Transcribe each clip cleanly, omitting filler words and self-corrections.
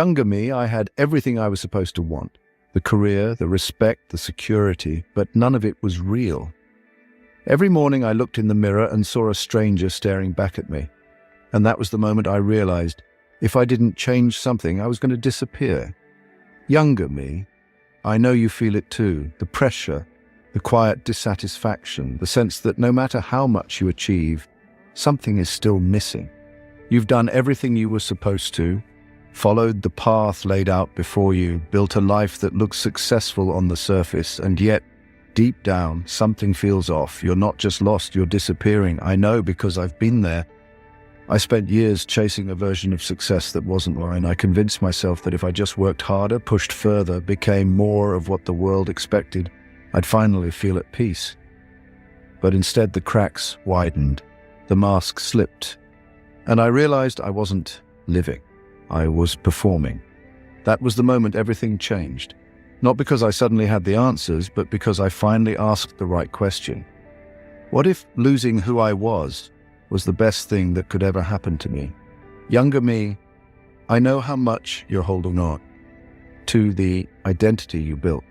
Younger me, I had everything I was supposed to want. The career, the respect, the security, but none of it was real. Every morning I looked in the mirror and saw a stranger staring back at me. And that was the moment I realized, if I didn't change something, I was going to disappear. Younger me, I know you feel it too, the pressure, the quiet dissatisfaction, the sense that no matter how much you achieve, something is still missing. You've done everything you were supposed to, followed the path laid out before you, built a life that looks successful on the surface, and yet, deep down, something feels off. You're not just lost, you're disappearing. I know because I've been there. I spent years chasing a version of success that wasn't mine. I convinced myself that if I just worked harder, pushed further, became more of what the world expected, I'd finally feel at peace. But instead the cracks widened, the mask slipped, and I realized I wasn't living. I was performing. That was the moment everything changed. Not because I suddenly had the answers, but because I finally asked the right question. What if losing who I was the best thing that could ever happen to me? Younger me, I know how much you're holding on to the identity you built,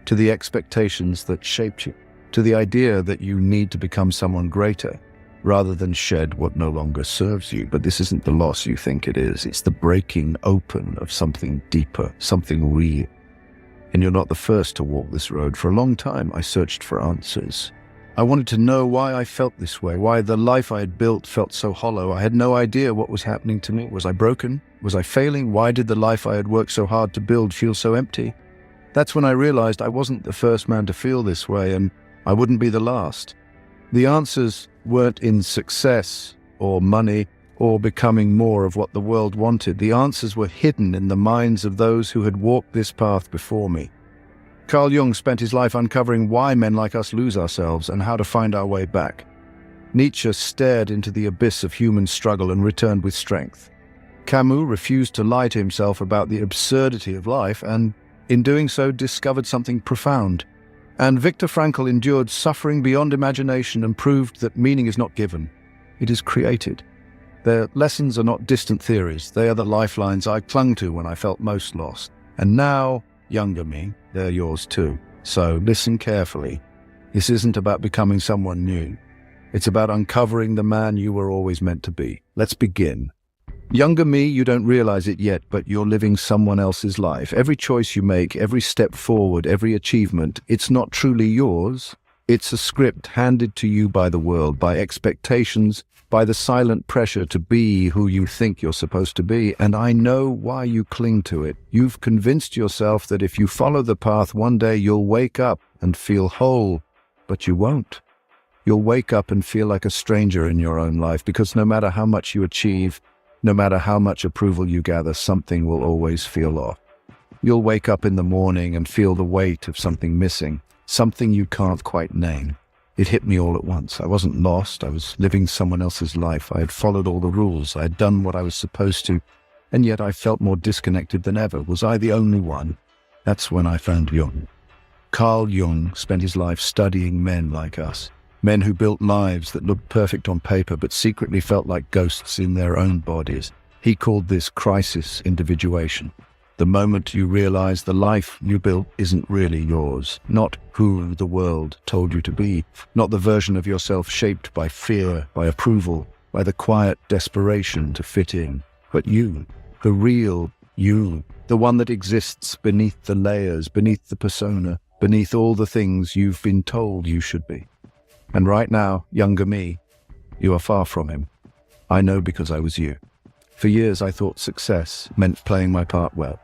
to the expectations that shaped you, to the idea that you need to become someone greater, rather than shed what no longer serves you. But this isn't the loss you think it is. It's the breaking open of something deeper, something real. And you're not the first to walk this road. For a long time, I searched for answers. I wanted to know why I felt this way, why the life I had built felt so hollow. I had no idea what was happening to me. Was I broken? Was I failing? Why did the life I had worked so hard to build feel so empty? That's when I realized I wasn't the first man to feel this way, and I wouldn't be the last. The answers weren't in success or money or becoming more of what the world wanted. The answers were hidden in the minds of those who had walked this path before me. Carl Jung spent his life uncovering why men like us lose ourselves and how to find our way back. Nietzsche stared into the abyss of human struggle and returned with strength. Camus refused to lie to himself about the absurdity of life and, in doing so, discovered something profound. And Viktor Frankl endured suffering beyond imagination and proved that meaning is not given, it is created. Their lessons are not distant theories, they are the lifelines I clung to when I felt most lost. And now, younger me, they're yours too. So listen carefully. This isn't about becoming someone new. It's about uncovering the man you were always meant to be. Let's begin. Younger me, you don't realize it yet, but you're living someone else's life. Every choice you make, every step forward, every achievement, it's not truly yours. It's a script handed to you by the world, by expectations, by the silent pressure to be who you think you're supposed to be. And I know why you cling to it. You've convinced yourself that if you follow the path, one day you'll wake up and feel whole, but you won't. You'll wake up and feel like a stranger in your own life, because no matter how much you achieve, no matter how much approval you gather, something will always feel off. You'll wake up in the morning and feel the weight of something missing, something you can't quite name. It hit me all at once. I wasn't lost. I was living someone else's life. I had followed all the rules. I had done what I was supposed to, and yet I felt more disconnected than ever. Was I the only one? That's when I found Jung. Carl Jung spent his life studying men like us. Men who built lives that looked perfect on paper but secretly felt like ghosts in their own bodies. He called this crisis individuation. The moment you realize the life you built isn't really yours, not who the world told you to be, not the version of yourself shaped by fear, by approval, by the quiet desperation to fit in, but you, the real you, the one that exists beneath the layers, beneath the persona, beneath all the things you've been told you should be. And right now, younger me, you are far from him. I know because I was you. For years I thought success meant playing my part well.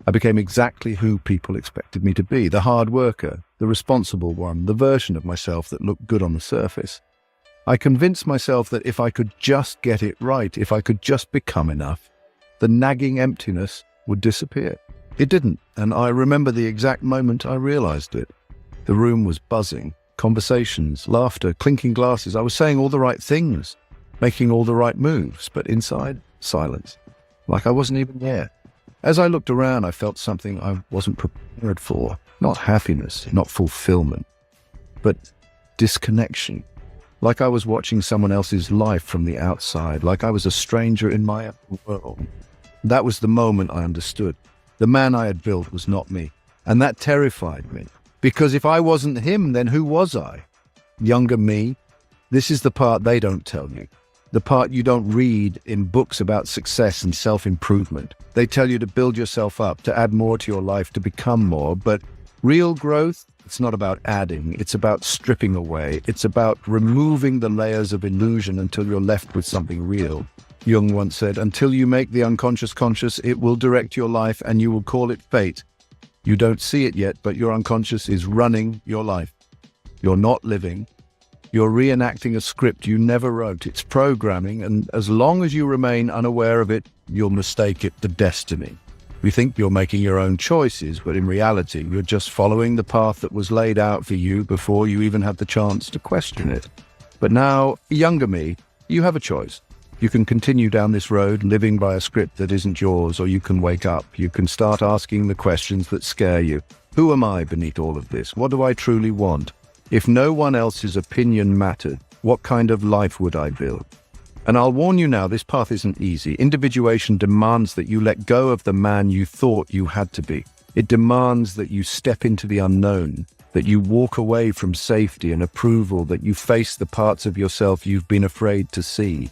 I became exactly who people expected me to be, the hard worker, the responsible one, the version of myself that looked good on the surface. I convinced myself that if I could just get it right, if I could just become enough, the nagging emptiness would disappear. It didn't, and I remember the exact moment I realized it. The room was buzzing. Conversations, laughter, clinking glasses. I was saying all the right things, making all the right moves, but inside, silence, like I wasn't even there. As I looked around, I felt something I wasn't prepared for. Not happiness, not fulfillment, but disconnection. Like I was watching someone else's life from the outside, like I was a stranger in my own world. That was the moment I understood. The man I had built was not me. And that terrified me. Because if I wasn't him, then who was I? Younger me? This is the part they don't tell you. The part you don't read in books about success and self-improvement. They tell you to build yourself up, to add more to your life, to become more. But real growth, it's not about adding. It's about stripping away. It's about removing the layers of illusion until you're left with something real. Jung once said, until you make the unconscious conscious, it will direct your life and you will call it fate. You don't see it yet, but your unconscious is running your life. You're not living. You're reenacting a script you never wrote. It's programming, and as long as you remain unaware of it, you'll mistake it for destiny. You think you're making your own choices, but in reality, you're just following the path that was laid out for you before you even had the chance to question it. But now, younger me, you have a choice. You can continue down this road, living by a script that isn't yours, or you can wake up. You can start asking the questions that scare you. Who am I beneath all of this? What do I truly want? If no one else's opinion mattered, what kind of life would I build? And I'll warn you now, this path isn't easy. Individuation demands that you let go of the man you thought you had to be. It demands that you step into the unknown, that you walk away from safety and approval, that you face the parts of yourself you've been afraid to see.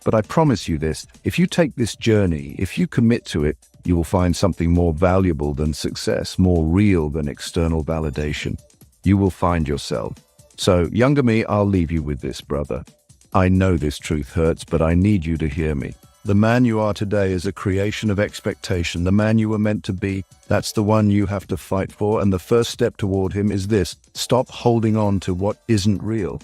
But I promise you this, if you take this journey, if you commit to it, you will find something more valuable than success, more real than external validation. You will find yourself. So, younger me, I'll leave you with this, brother. I know this truth hurts, but I need you to hear me. The man you are today is a creation of expectation. The man you were meant to be, that's the one you have to fight for. And the first step toward him is this: stop holding on to what isn't real.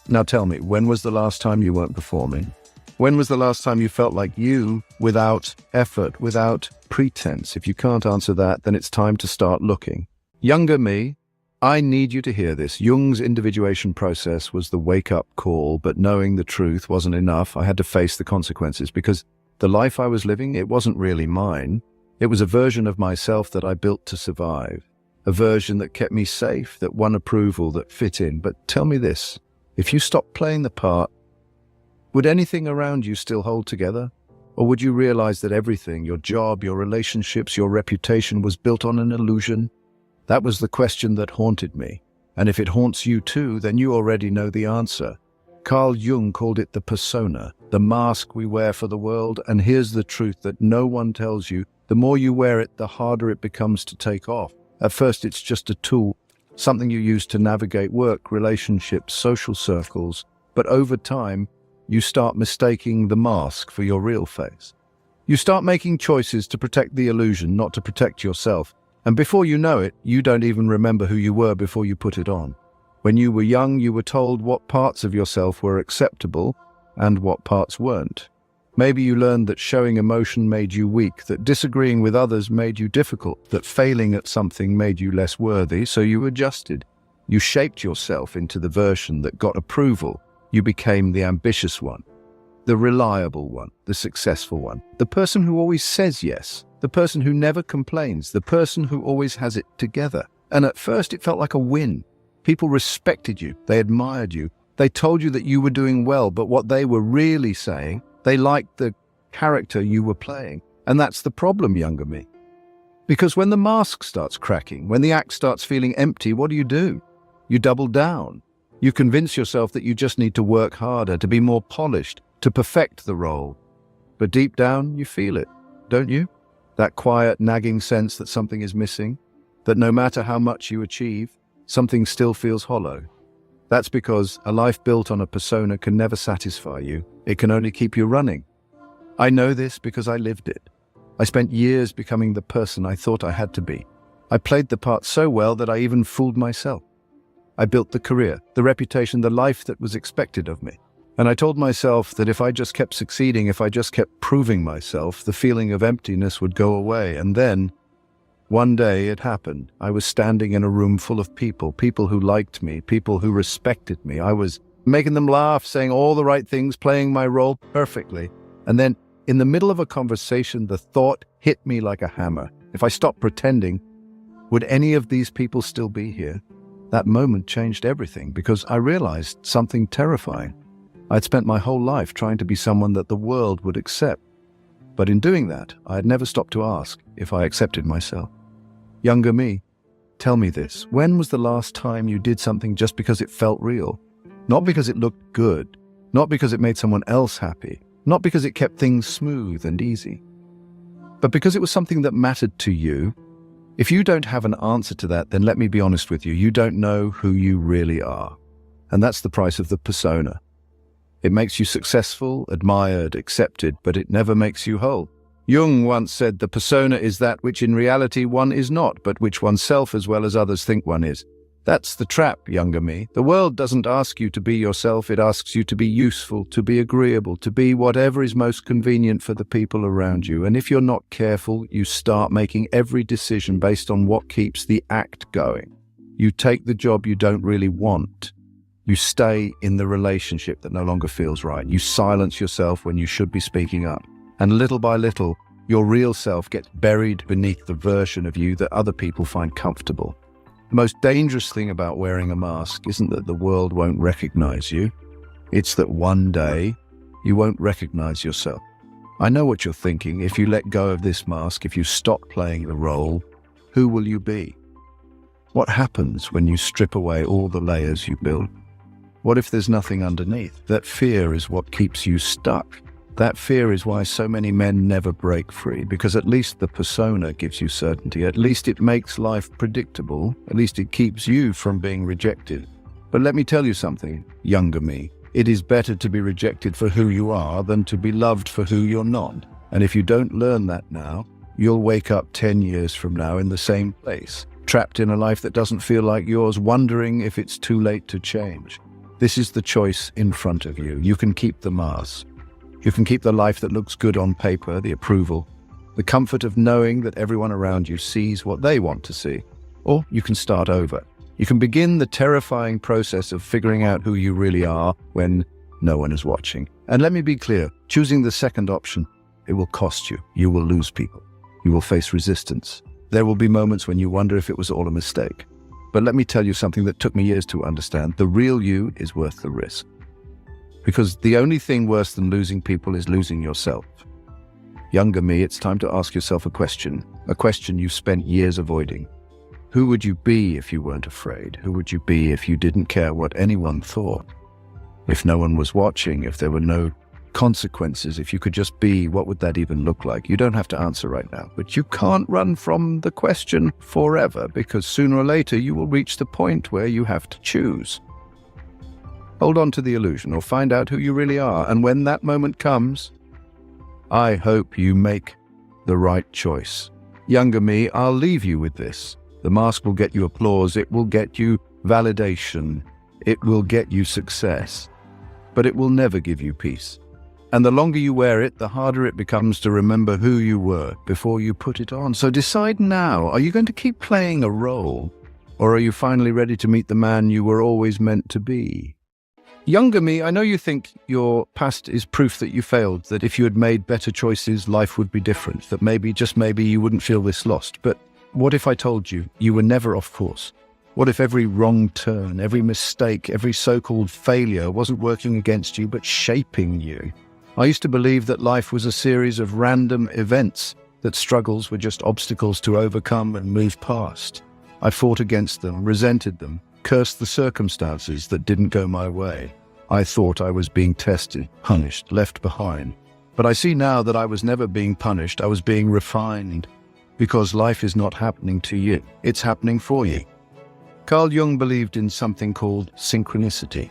Now tell me, when was the last time you weren't performing? When was the last time you felt like you, without effort, without pretense? If you can't answer that, then it's time to start looking. Younger me, I need you to hear this. Jung's individuation process was the wake-up call, but knowing the truth wasn't enough. I had to face the consequences, because the life I was living, it wasn't really mine. It was a version of myself that I built to survive, a version that kept me safe, that won approval, that fit in. But tell me this, if you stopped playing the part, would anything around you still hold together? Or would you realize that everything, your job, your relationships, your reputation, was built on an illusion? That was the question that haunted me. And if it haunts you too, then you already know the answer. Carl Jung called it the persona, the mask we wear for the world. And here's the truth that no one tells you. The more you wear it, the harder it becomes to take off. At first, it's just a tool, something you use to navigate work, relationships, social circles. But over time, you start mistaking the mask for your real face. You start making choices to protect the illusion, not to protect yourself. And before you know it, you don't even remember who you were before you put it on. When you were young, you were told what parts of yourself were acceptable and what parts weren't. Maybe you learned that showing emotion made you weak, that disagreeing with others made you difficult, that failing at something made you less worthy, so you adjusted. You shaped yourself into the version that got approval. You became the ambitious one, the reliable one, the successful one, the person who always says yes, the person who never complains, the person who always has it together. And at first it felt like a win. People respected you, they admired you, they told you that you were doing well, but what they were really saying, they liked the character you were playing. And that's the problem, younger me. Because when the mask starts cracking, when the act starts feeling empty, what do? You double down. You convince yourself that you just need to work harder, to be more polished, to perfect the role. But deep down, you feel it, don't you? That quiet, nagging sense that something is missing, that no matter how much you achieve, something still feels hollow. That's because a life built on a persona can never satisfy you. It can only keep you running. I know this because I lived it. I spent years becoming the person I thought I had to be. I played the part so well that I even fooled myself. I built the career, the reputation, the life that was expected of me. And I told myself that if I just kept succeeding, if I just kept proving myself, the feeling of emptiness would go away. And then, one day it happened. I was standing in a room full of people who liked me, people who respected me. I was making them laugh, saying all the right things, playing my role perfectly. And then, in the middle of a conversation, the thought hit me like a hammer. If I stopped pretending, would any of these people still be here? That moment changed everything because I realized something terrifying. I'd spent my whole life trying to be someone that the world would accept. But in doing that, I had never stopped to ask if I accepted myself. Younger me, tell me this. When was the last time you did something just because it felt real? Not because it looked good, not because it made someone else happy, not because it kept things smooth and easy, but because it was something that mattered to you. If you don't have an answer to that, then let me be honest with you, you don't know who you really are. And that's the price of the persona. It makes you successful, admired, accepted, but it never makes you whole. Jung once said the persona is that which in reality one is not, but which oneself as well as others think one is. That's the trap, younger me. The world doesn't ask you to be yourself, it asks you to be useful, to be agreeable, to be whatever is most convenient for the people around you. And if you're not careful, you start making every decision based on what keeps the act going. You take the job you don't really want. You stay in the relationship that no longer feels right. You silence yourself when you should be speaking up. And little by little, your real self gets buried beneath the version of you that other people find comfortable. The most dangerous thing about wearing a mask isn't that the world won't recognize you. It's that one day you won't recognize yourself. I know what you're thinking. If you let go of this mask, if you stop playing the role, who will you be? What happens when you strip away all the layers you build? What if there's nothing underneath? That fear is what keeps you stuck. That fear is why so many men never break free, because at least the persona gives you certainty. At least it makes life predictable. At least it keeps you from being rejected. But let me tell you something, younger me. It is better to be rejected for who you are than to be loved for who you're not. And if you don't learn that now, you'll wake up 10 years from now in the same place, trapped in a life that doesn't feel like yours, wondering if it's too late to change. This is the choice in front of you. You can keep the mask. You can keep the life that looks good on paper, the approval, the comfort of knowing that everyone around you sees what they want to see. Or you can start over. You can begin the terrifying process of figuring out who you really are when no one is watching. And let me be clear, choosing the second option, it will cost you. You will lose people. You will face resistance. There will be moments when you wonder if it was all a mistake. But let me tell you something that took me years to understand. The real you is worth the risk. Because the only thing worse than losing people is losing yourself. Younger me, it's time to ask yourself a question you've spent years avoiding. Who would you be if you weren't afraid? Who would you be if you didn't care what anyone thought? If no one was watching, if there were no consequences, if you could just be, what would that even look like? You don't have to answer right now, but you can't run from the question forever, because sooner or later you will reach the point where you have to choose. Hold on to the illusion or find out who you really are. And when that moment comes, I hope you make the right choice. Younger me, I'll leave you with this. The mask will get you applause. It will get you validation. It will get you success. But it will never give you peace. And the longer you wear it, the harder it becomes to remember who you were before you put it on. So decide now, are you going to keep playing a role? Or are you finally ready to meet the man you were always meant to be? Younger me, I know you think your past is proof that you failed, that if you had made better choices, life would be different, that maybe, just maybe, you wouldn't feel this lost. But what if I told you you were never off course? What if every wrong turn, every mistake, every so-called failure wasn't working against you, but shaping you? I used to believe that life was a series of random events, that struggles were just obstacles to overcome and move past. I fought against them, resented them, cursed the circumstances that didn't go my way. I thought I was being tested, punished, left behind. But I see now that I was never being punished, I was being refined. Because life is not happening to you, it's happening for you. Carl Jung believed in something called synchronicity,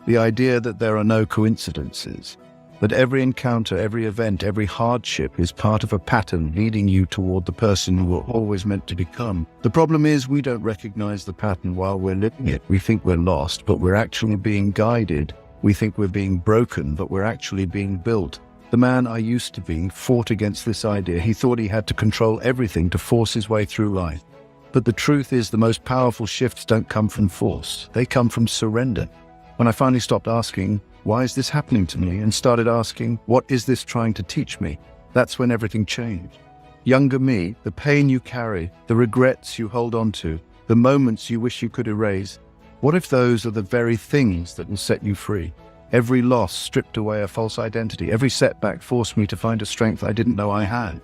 the idea that there are no coincidences, that every encounter, every event, every hardship is part of a pattern leading you toward the person you were always meant to become. The problem is we don't recognize the pattern while we're living it. We think we're lost, but we're actually being guided. We think we're being broken, but we're actually being built. The man I used to be fought against this idea. He thought he had to control everything to force his way through life. But the truth is the most powerful shifts don't come from force. They come from surrender. When I finally stopped asking, why is this happening to me? And started asking, what is this trying to teach me? That's when everything changed. Younger me, the pain you carry, the regrets you hold on to, the moments you wish you could erase, what if those are the very things that will set you free? Every loss stripped away a false identity. Every setback forced me to find a strength I didn't know I had.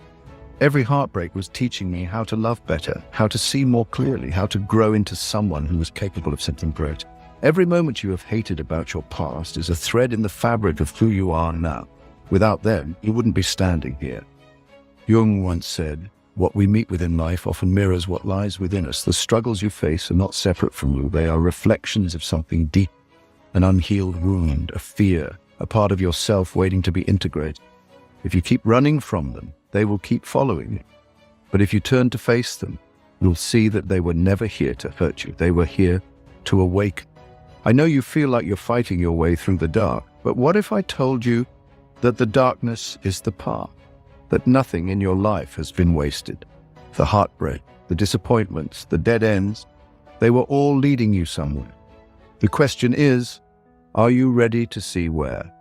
Every heartbreak was teaching me how to love better, how to see more clearly, how to grow into someone who was capable of something great. Every moment you have hated about your past is a thread in the fabric of who you are now. Without them, you wouldn't be standing here. Jung once said, "What we meet with in life often mirrors what lies within us. The struggles you face are not separate from you. They are reflections of something deep, an unhealed wound, a fear, a part of yourself waiting to be integrated. If you keep running from them, they will keep following you. But if you turn to face them, you'll see that they were never here to hurt you. They were here to awaken. I know you feel like you're fighting your way through the dark, but what if I told you that the darkness is the path, that nothing in your life has been wasted? The heartbreak, the disappointments, the dead ends, they were all leading you somewhere. The question is, are you ready to see where?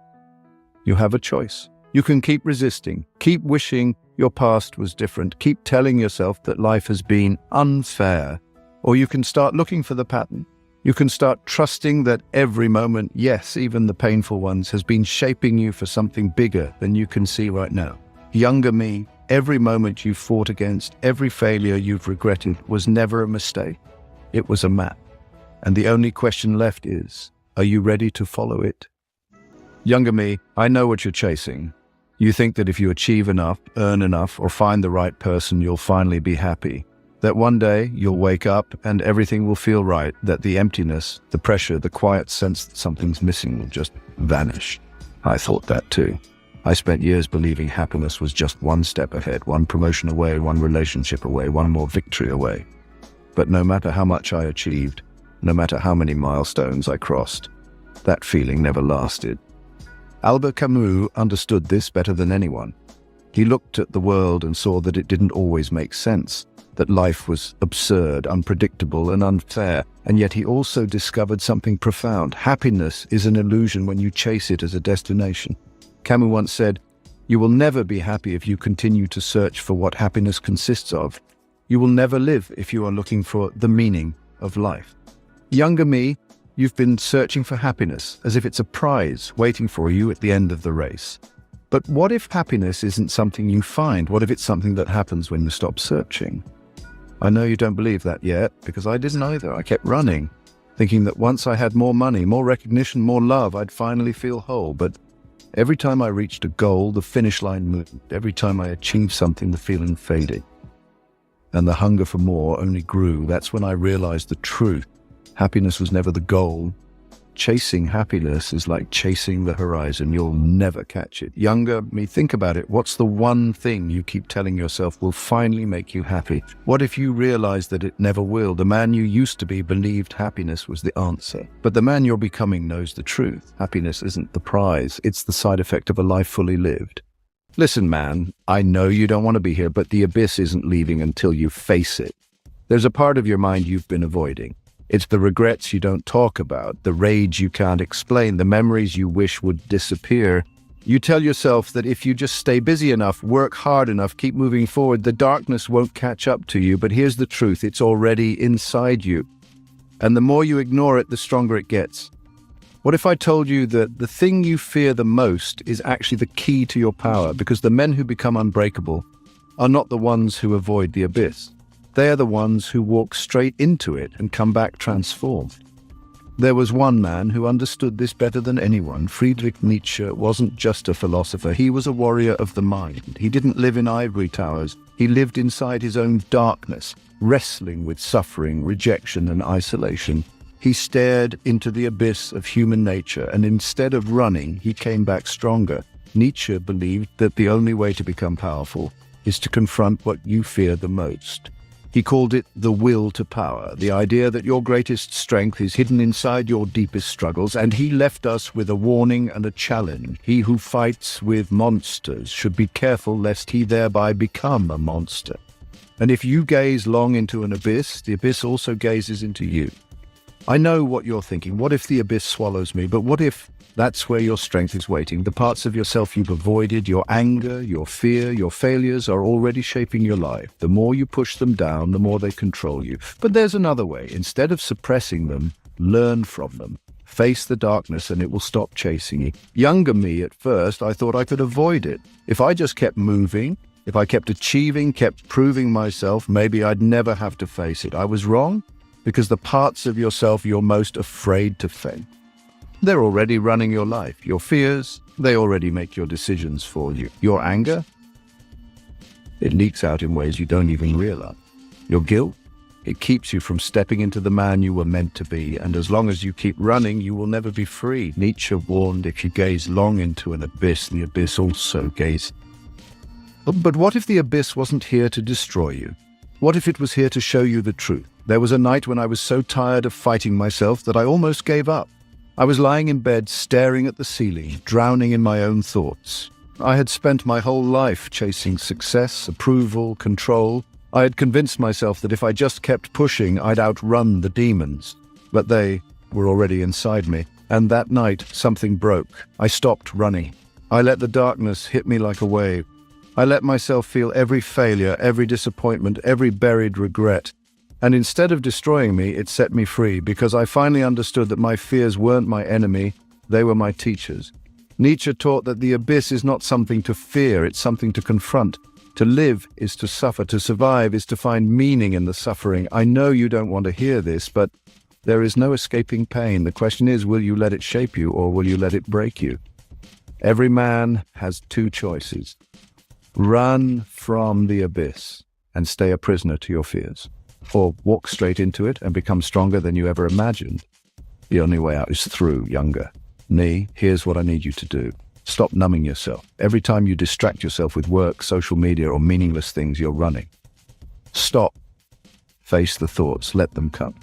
You have a choice. You can keep resisting, keep wishing your past was different, keep telling yourself that life has been unfair, or you can start looking for the pattern. You can start trusting that every moment, yes, even the painful ones, has been shaping you for something bigger than you can see right now. Younger me, every moment you fought against, every failure you've regretted was never a mistake. It was a map. And the only question left is, are you ready to follow it? Younger me, I know what you're chasing. You think that if you achieve enough, earn enough, or find the right person, you'll finally be happy. That one day you'll wake up and everything will feel right, that the emptiness, the pressure, the quiet sense that something's missing will just vanish. I thought that too. I spent years believing happiness was just one step ahead, one promotion away, one relationship away, one more victory away. But no matter how much I achieved, no matter how many milestones I crossed, that feeling never lasted. Albert Camus understood this better than anyone. He looked at the world and saw that it didn't always make sense, that life was absurd, unpredictable, and unfair, and yet he also discovered something profound. Happiness is an illusion when you chase it as a destination. Camus once said, "You will never be happy if you continue to search for what happiness consists of. You will never live if you are looking for the meaning of life." Younger me, you've been searching for happiness as if it's a prize waiting for you at the end of the race. But what if happiness isn't something you find? What if it's something that happens when you stop searching? I know you don't believe that yet, because I didn't either. I kept running, thinking that once I had more money, more recognition, more love, I'd finally feel whole. But every time I reached a goal, the finish line moved. Every time I achieved something, the feeling faded. And the hunger for more only grew. That's when I realized the truth. Happiness was never the goal. Chasing happiness is like chasing the horizon. You'll never catch it. Younger me, think about it. What's the one thing you keep telling yourself will finally make you happy? What if you realize that it never will? The man you used to be believed happiness was the answer. But the man you're becoming knows the truth. Happiness isn't the prize. It's the side effect of a life fully lived. Listen, man, I know you don't want to be here, but the abyss isn't leaving until you face it. There's a part of your mind you've been avoiding. It's the regrets you don't talk about, the rage you can't explain, the memories you wish would disappear. You tell yourself that if you just stay busy enough, work hard enough, keep moving forward, the darkness won't catch up to you. But here's the truth, it's already inside you. And the more you ignore it, the stronger it gets. What if I told you that the thing you fear the most is actually the key to your power? Because the men who become unbreakable are not the ones who avoid the abyss. They are the ones who walk straight into it and come back transformed. There was one man who understood this better than anyone. Friedrich Nietzsche wasn't just a philosopher, he was a warrior of the mind. He didn't live in ivory towers, he lived inside his own darkness, wrestling with suffering, rejection, and isolation. He stared into the abyss of human nature, and instead of running, he came back stronger. Nietzsche believed that the only way to become powerful is to confront what you fear the most. He called it the will to power, the idea that your greatest strength is hidden inside your deepest struggles, and he left us with a warning and a challenge. He who fights with monsters should be careful lest he thereby become a monster. And if you gaze long into an abyss, the abyss also gazes into you. I know what you're thinking. What if the abyss swallows me? But what if that's where your strength is waiting? The parts of yourself you've avoided, your anger, your fear, your failures are already shaping your life. The more you push them down, the more they control you. But there's another way. Instead of suppressing them, learn from them. Face the darkness and it will stop chasing you. Younger me, at first, I thought I could avoid it. If I just kept moving, if I kept achieving, kept proving myself, maybe I'd never have to face it. I was wrong, because the parts of yourself you're most afraid to face, they're already running your life. Your fears, they already make your decisions for you. Your anger, it leaks out in ways you don't even realize. Your guilt, it keeps you from stepping into the man you were meant to be, and as long as you keep running, you will never be free. Nietzsche warned, if you gaze long into an abyss, the abyss also gazes. But what if the abyss wasn't here to destroy you? What if it was here to show you the truth? There was a night when I was so tired of fighting myself that I almost gave up. I was lying in bed, staring at the ceiling, drowning in my own thoughts. I had spent my whole life chasing success, approval, control. I had convinced myself that if I just kept pushing, I'd outrun the demons. But they were already inside me. And that night, something broke. I stopped running. I let the darkness hit me like a wave. I let myself feel every failure, every disappointment, every buried regret. And instead of destroying me, it set me free, because I finally understood that my fears weren't my enemy, they were my teachers. Nietzsche taught that the abyss is not something to fear, it's something to confront. To live is to suffer, to survive is to find meaning in the suffering. I know you don't want to hear this, but there is no escaping pain. The question is, will you let it shape you, or will you let it break you? Every man has two choices. Run from the abyss and stay a prisoner to your fears, or walk straight into it and become stronger than you ever imagined. The only way out is through, Younger. Me, here's what I need you to do. Stop numbing yourself. Every time you distract yourself with work, social media, or meaningless things, you're running. Stop. Face the thoughts. Let them come.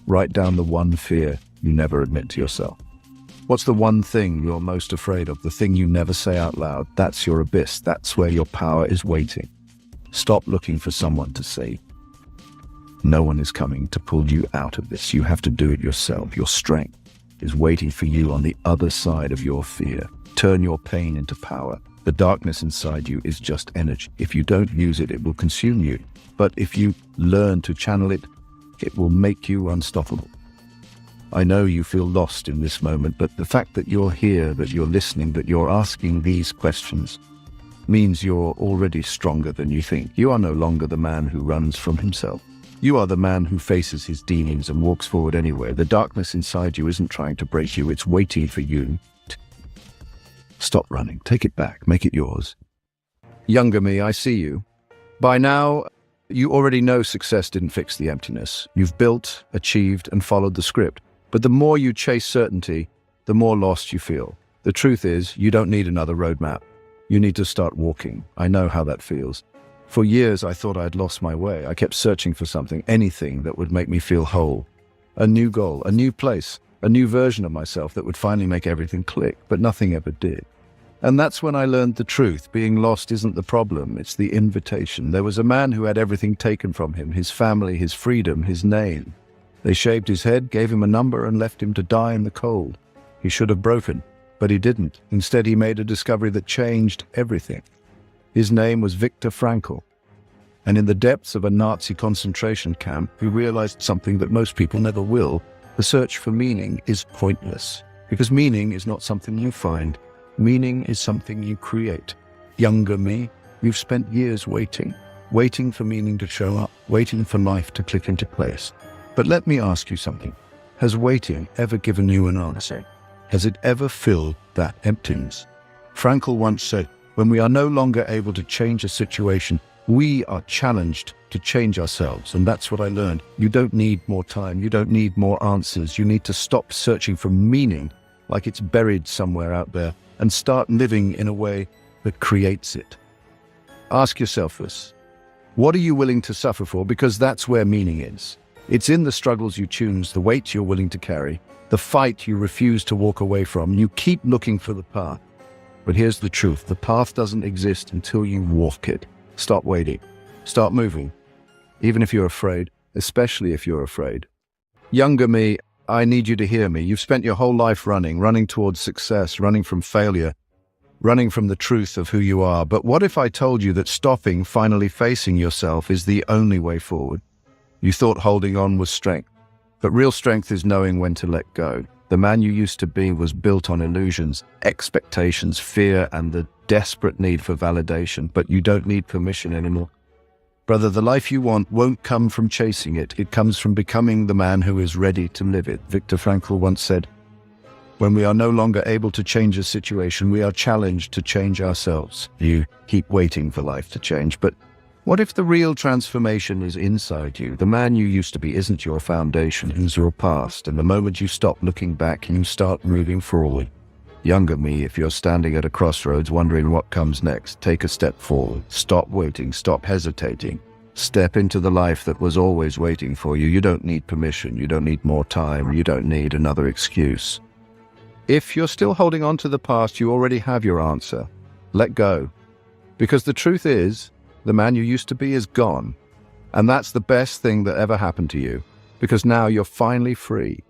Write down the one fear you never admit to yourself. What's the one thing you're most afraid of? The thing you never say out loud. That's your abyss. That's where your power is waiting. Stop looking for someone to save. No one is coming to pull you out of this. You have to do it yourself. Your strength is waiting for you on the other side of your fear. Turn your pain into power. The darkness inside you is just energy. If you don't use it, it will consume you. But if you learn to channel it, it will make you unstoppable. I know you feel lost in this moment, but the fact that you're here, that you're listening, that you're asking these questions means you're already stronger than you think. You are no longer the man who runs from himself. You are the man who faces his demons and walks forward anyway. The darkness inside you isn't trying to break you, it's waiting for you. Stop running, take it back, make it yours. Younger me, I see you. By now, you already know success didn't fix the emptiness. You've built, achieved, and followed the script. But the more you chase certainty, the more lost you feel. The truth is, you don't need another roadmap. You need to start walking. I know how that feels. For years, I thought I'd lost my way. I kept searching for something, anything that would make me feel whole. A new goal, a new place, a new version of myself that would finally make everything click, but nothing ever did. And that's when I learned the truth. Being lost isn't the problem, it's the invitation. There was a man who had everything taken from him, his family, his freedom, his name. They shaved his head, gave him a number, and left him to die in the cold. He should have broken, but he didn't. Instead, he made a discovery that changed everything. His name was Viktor Frankl. And in the depths of a Nazi concentration camp, he realized something that most people never will. The search for meaning is pointless, because meaning is not something you find. Meaning is something you create. Younger me, you've spent years waiting for meaning to show up, waiting for life to click into place. But let me ask you something. Has waiting ever given you an answer? Has it ever filled that emptiness? Frankl once said, when we are no longer able to change a situation, we are challenged to change ourselves. And that's what I learned. You don't need more time. You don't need more answers. You need to stop searching for meaning like it's buried somewhere out there and start living in a way that creates it. Ask yourself this. What are you willing to suffer for? Because that's where meaning is. It's in the struggles you choose, the weight you're willing to carry, the fight you refuse to walk away from. You keep looking for the path. But here's the truth. The path doesn't exist until you walk it. Stop waiting. Start moving. Even if you're afraid, especially if you're afraid. Younger me, I need you to hear me. You've spent your whole life running towards success, running from failure, running from the truth of who you are. But what if I told you that stopping, finally facing yourself, is the only way forward? You thought holding on was strength, but real strength is knowing when to let go. The man you used to be was built on illusions, expectations, fear, and the desperate need for validation, but you don't need permission anymore. Brother, the life you want won't come from chasing it. It comes from becoming the man who is ready to live it. Viktor Frankl once said, "When we are no longer able to change a situation, we are challenged to change ourselves." You keep waiting for life to change, but what if the real transformation is inside you? The man you used to be isn't your foundation, it's your past. And the moment you stop looking back, you start moving forward. Younger me, if you're standing at a crossroads wondering what comes next, take a step forward. Stop waiting, stop hesitating. Step into the life that was always waiting for you. You don't need permission, you don't need more time, you don't need another excuse. If you're still holding on to the past, you already have your answer. Let go. Because the truth is, the man you used to be is gone. And that's the best thing that ever happened to you, because now you're finally free.